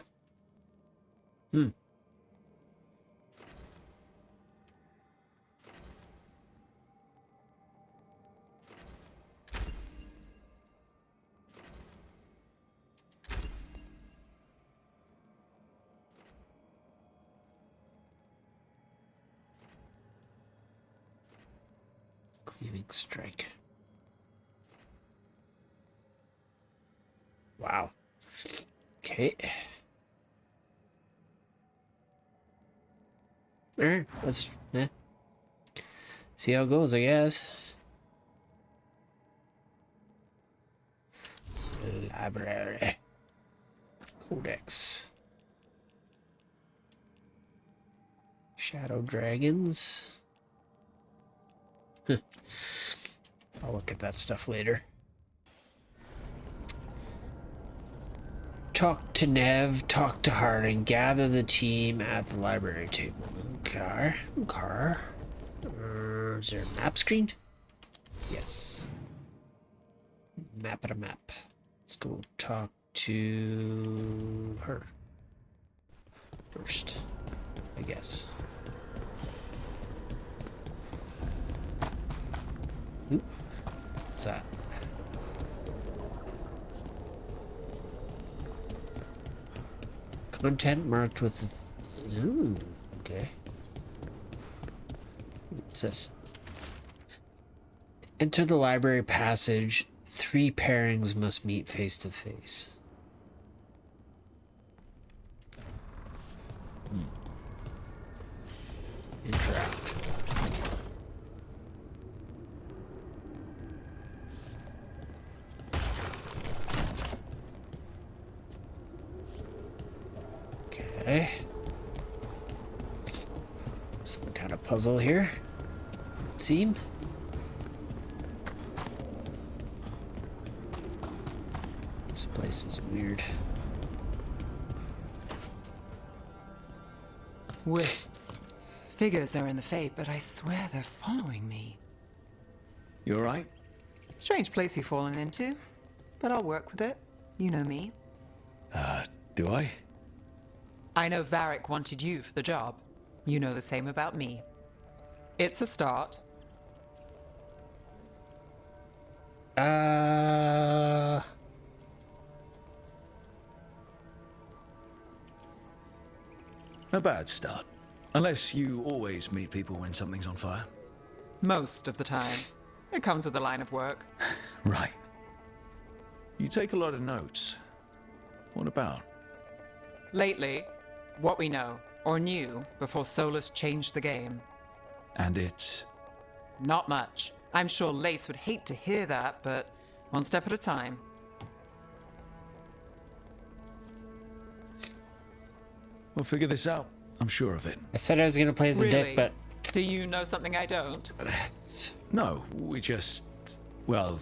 A: Cleaving Strike. Wow. Okay. Alright, let's see how it goes, I guess. Library. Codex. Shadow Dragons. I'll look at that stuff later. Talk to Nev, talk to Harding, gather the team at the library table. Okay. Is there a map screen? Yes. Map at a map. Let's go talk to her first, I guess. Ooh. What's that? Content marked with the... Ooh, okay. What's this? Enter the library passage. 3 pairings must meet face to face. Interact. Okay. Some kind of puzzle here. It seems. This place is weird.
H: Wisps. Figures are in the Fate, but I swear they're following me.
C: You alright?
H: Strange place you've fallen into, but I'll work with it. You know me.
C: Do I?
H: I know Varric wanted you for the job. You know the same about me. It's a start.
C: A bad start. Unless you always meet people when something's on fire.
H: Most of the time. It comes with the line of work.
C: Right. You take a lot of notes. What about?
H: Lately, what we know, or knew, before Solus changed the game.
C: And it's...
H: Not much. I'm sure Lace would hate to hear that, but one step at a time.
C: We'll figure this out. I'm sure of it.
A: I said I was gonna play as a
H: Really?
A: dick, but
H: Do you know something I don't?
C: No, we just... Well,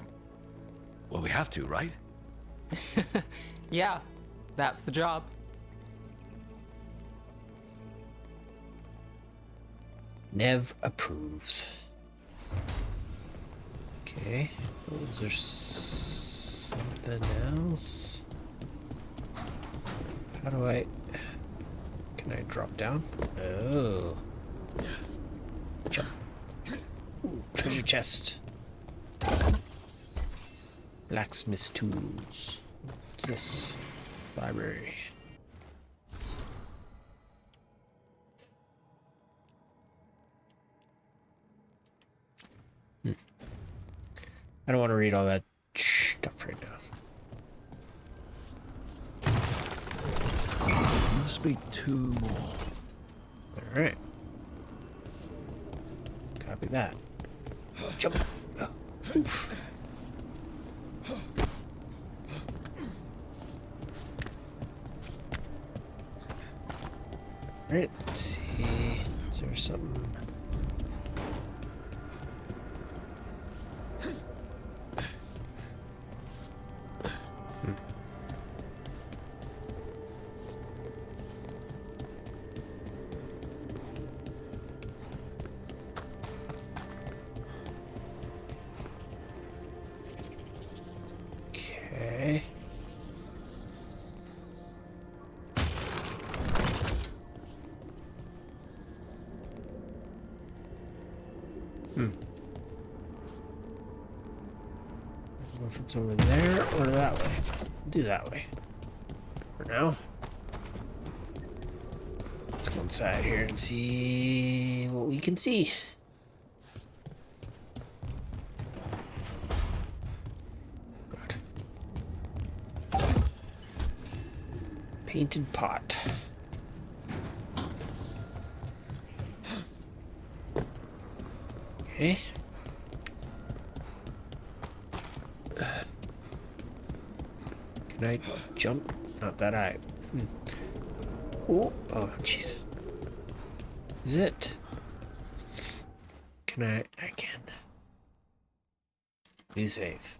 C: we have to, right?
H: Yeah, that's the job.
A: Nev approves. Okay, is there something else? How do I... Can I drop down? Oh. Jump. Ooh, treasure chest. Blacksmith tools. What's this? Library. I don't want to read all that stuff right now.
C: Must be 2 more.
A: All right. Copy that. Jump. Oof. All right. Let's see. Is there something? Okay. I don't know if it's over there or that way. Do that way. For now. Let's go inside here and see what we can see. God. Painted pot. Okay. Can I jump? Not that high. Oh, jeez. Is it? Can I? I can. Do save.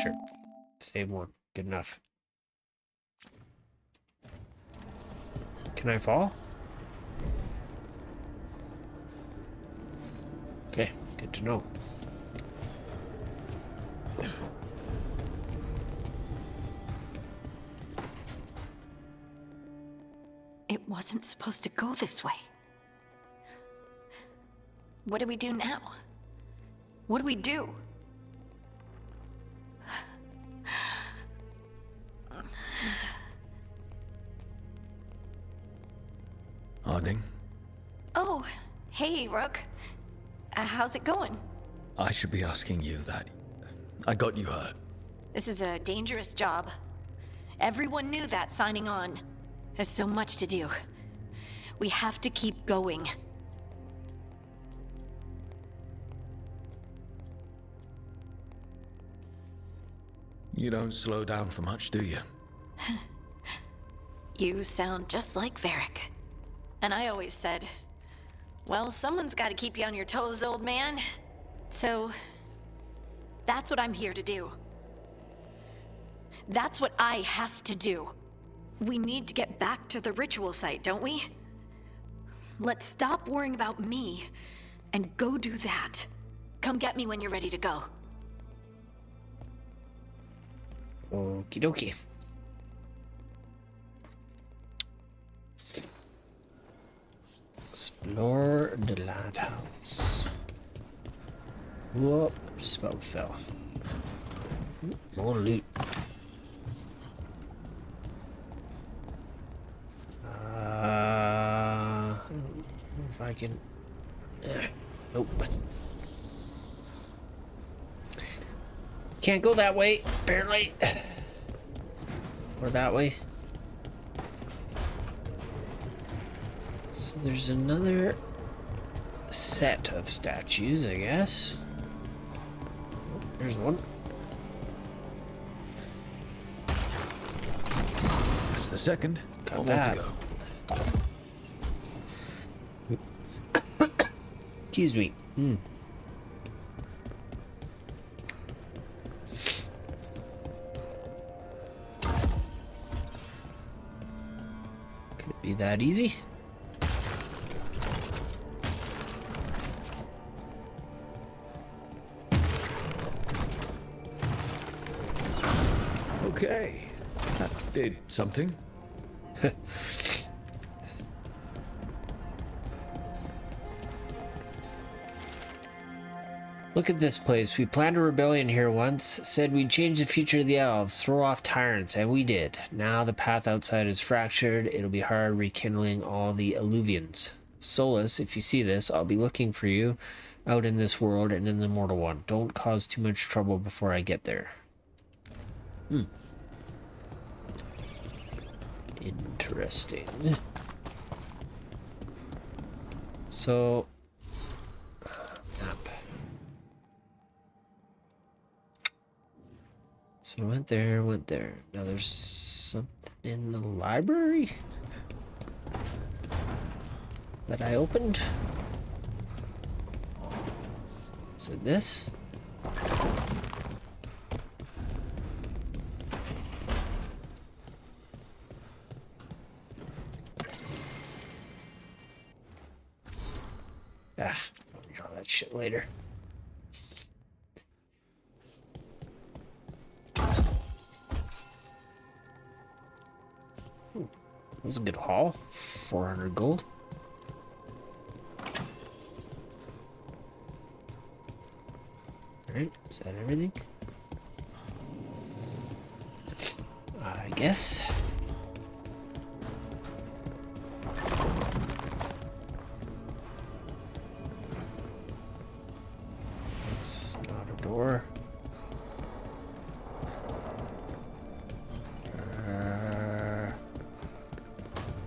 A: Sure. Save one. Good enough. Can I fall? Okay, good to know.
F: It wasn't supposed to go this way. What do we do now? What do we do?
C: Harding,
F: Oh, hey, Rook. How's it going?
C: I should be asking you that. I got you hurt.
F: This is a dangerous job. Everyone knew that signing on. There's so much to do. We have to keep going.
C: You don't slow down for much, do you?
F: You sound just like Varric. And I always said, well, someone's got to keep you on your toes, old man. So, that's what I'm here to do. That's what I have to do. We need to get back to the ritual site, don't we? Let's stop worrying about me and go do that. Come get me when you're ready to go.
A: Okie dokie. Explore the lighthouse. Whoop, just about fell. More loot. I don't know if I can. Nope. Can't go that way, apparently. Or that way. So there's another set of statues, I guess. Oh, there's one.
C: the second.
A: Got
C: One more to
A: that.
C: go.
A: Excuse me. Could it be that easy?
C: Okay, that did something.
A: Look at this place. We planned a rebellion here once, said we'd change the future of the elves, throw off tyrants, and we did. Now the path outside is fractured. It'll be hard rekindling all the Illuvians. Solus, if you see this, I'll be looking for you out in this world and in the mortal one. Don't cause too much trouble before I get there. Interesting. So, map. So I went there. Now there's something in the library that I opened. Is it this? Ah, I'll read all that shit later. Ooh, that was a good haul. 400 gold. Alright, is that everything? I guess. It's not a door.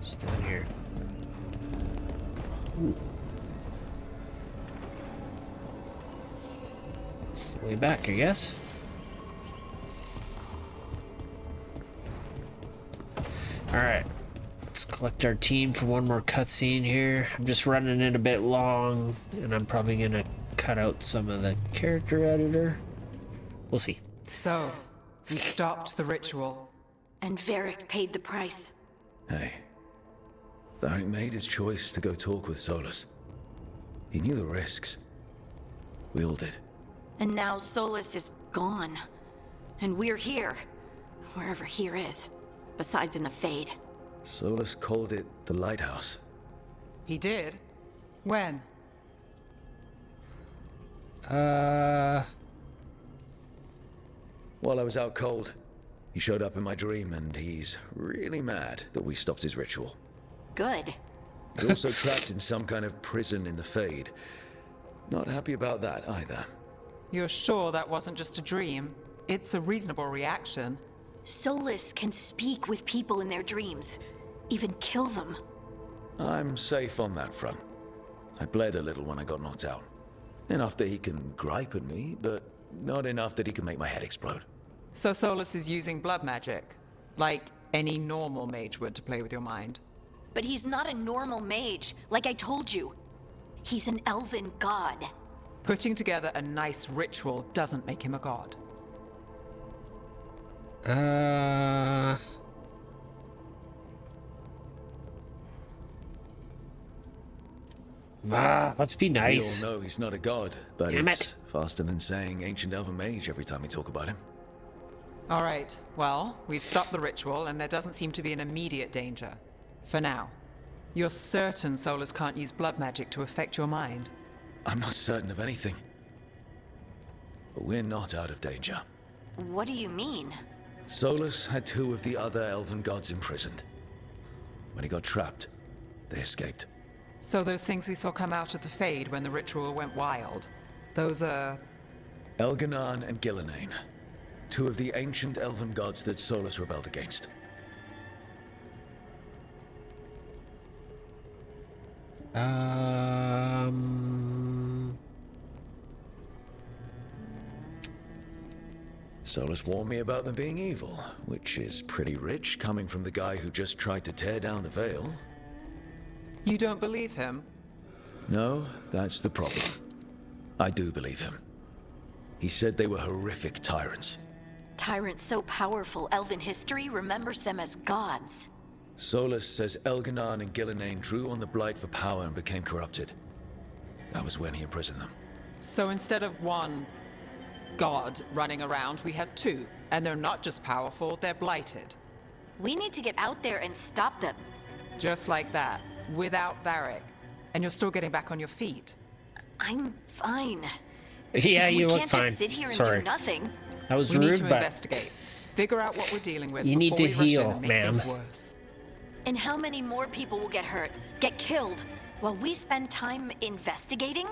A: It's down here. Ooh. It's the way back, I guess. Alright. Let's collect our team for one more cutscene here. I'm just running it a bit long, and I'm probably gonna cut out some of the character editor. We'll see.
H: So, we stopped the ritual.
F: And Varric paid the price.
C: Hey, Varric made his choice to go talk with Solus. He knew the risks. We all did.
F: And now Solus is gone. And we're here. Wherever here is. Besides in the Fade.
C: Solus called it the Lighthouse.
H: He did? When?
C: While I was out cold, he showed up in my dream, and he's really mad that we stopped his ritual.
F: Good.
C: He's also trapped in some kind of prison in the Fade. Not happy about that either.
H: You're sure that wasn't just a dream? It's a reasonable reaction.
F: Solus can speak with people in their dreams. Even kill them.
C: I'm safe on that front. I bled a little when I got knocked out. Enough that he can gripe at me, but not enough that he can make my head explode.
H: So Solus is using blood magic? Like any normal mage would to play with your mind?
F: But he's not a normal mage, like I told you. He's an elven god.
H: Putting together a nice ritual doesn't make him a god.
A: Let's be nice.
C: We all know he's not a god, but
A: Damn
C: it's
A: it.
C: faster than saying ancient elven mage every time we talk about him.
H: All right, well, we've stopped the ritual, and there doesn't seem to be an immediate danger. For now. You're certain Solus can't use blood magic to affect your mind?
C: I'm not certain of anything. But we're not out of danger.
F: What do you mean?
C: Solus had two of the other elven gods imprisoned. When he got trapped, they escaped.
H: So those things we saw come out of the Fade when the ritual went wild, those are...
C: Elganan and Gillenane. Two of the ancient elven gods that Solus rebelled against. Solus warned me about them being evil, which is pretty rich coming from the guy who just tried to tear down the veil.
H: You don't believe him?
C: No, that's the problem. I do believe him. He said they were horrific tyrants.
F: Tyrants so powerful, elven history remembers them as gods.
C: Solus says Elganon and Gillenane drew on the Blight for power and became corrupted. That was when he imprisoned them.
H: So instead of one god running around, we have two. And they're not just powerful, they're blighted.
F: We need to get out there and stop them.
H: Just like that, without Varric. And you're still getting back on your feet.
F: I'm fine.
A: Yeah, you
F: we
A: look
F: can't
A: fine.
F: just sit here and
A: Sorry.
F: do nothing.
A: That was
H: We need
A: rude,
H: to
A: but
H: investigate. Figure out what we're dealing with
A: You need
H: before
A: to
H: we rush
A: heal,
H: in and make
A: ma'am.
H: things worse.
F: And how many more people will get hurt, get killed, while we spend time investigating?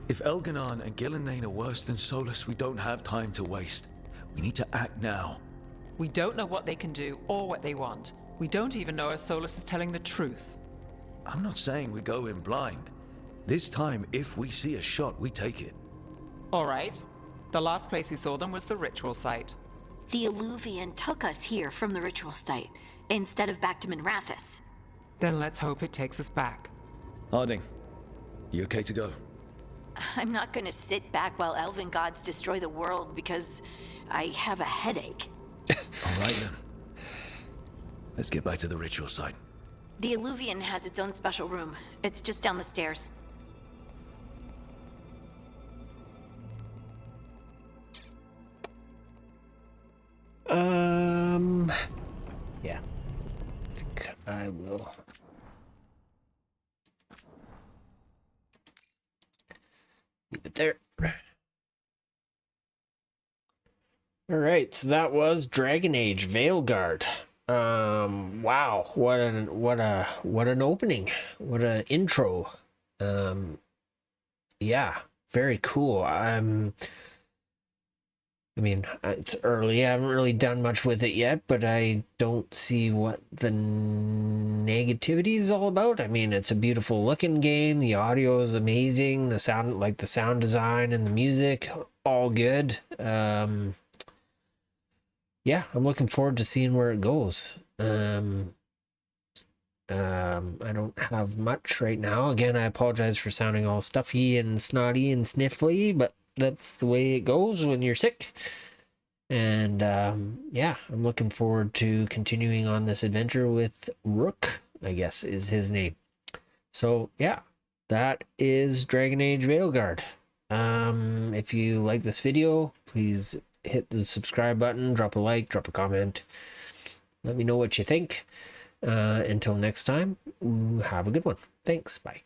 C: If Elganon and Gillenane are worse than Solus, we don't have time to waste. We need to act now.
H: We don't know what they can do or what they want. We don't even know if Solus is telling the truth.
C: I'm not saying we go in blind. This time, if we see a shot, we take it.
H: All right. The last place we saw them was the ritual site.
F: The Illuvian took us here from the ritual site, instead of back to Minrathous.
H: Then let's hope it takes us back.
C: Harding, you okay to go?
F: I'm not gonna sit back while elven gods destroy the world because I have a headache.
C: All right then. Let's get back to the ritual site.
F: The Illuvian has its own special room. It's just down the stairs.
A: Yeah. I think I will. Leave it there. All right, so that was Dragon Age Veilguard. Wow, what an opening. What an intro. Yeah, very cool. I mean, it's early. I haven't really done much with it yet, but I don't see what the negativity is all about. I mean, it's a beautiful looking game. The audio is amazing. The sound design and the music, all good. Yeah, I'm looking forward to seeing where it goes. I don't have much right now. Again, I apologize for sounding all stuffy and snotty and sniffly, but that's the way it goes when you're sick. And yeah, I'm looking forward to continuing on this adventure with Rook, I guess is his name. So yeah, that is Dragon Age Veilguard. If you like this video, please hit the subscribe button, drop a like, drop a comment. Let me know what you think. Until next time, have a good one. Thanks. Bye.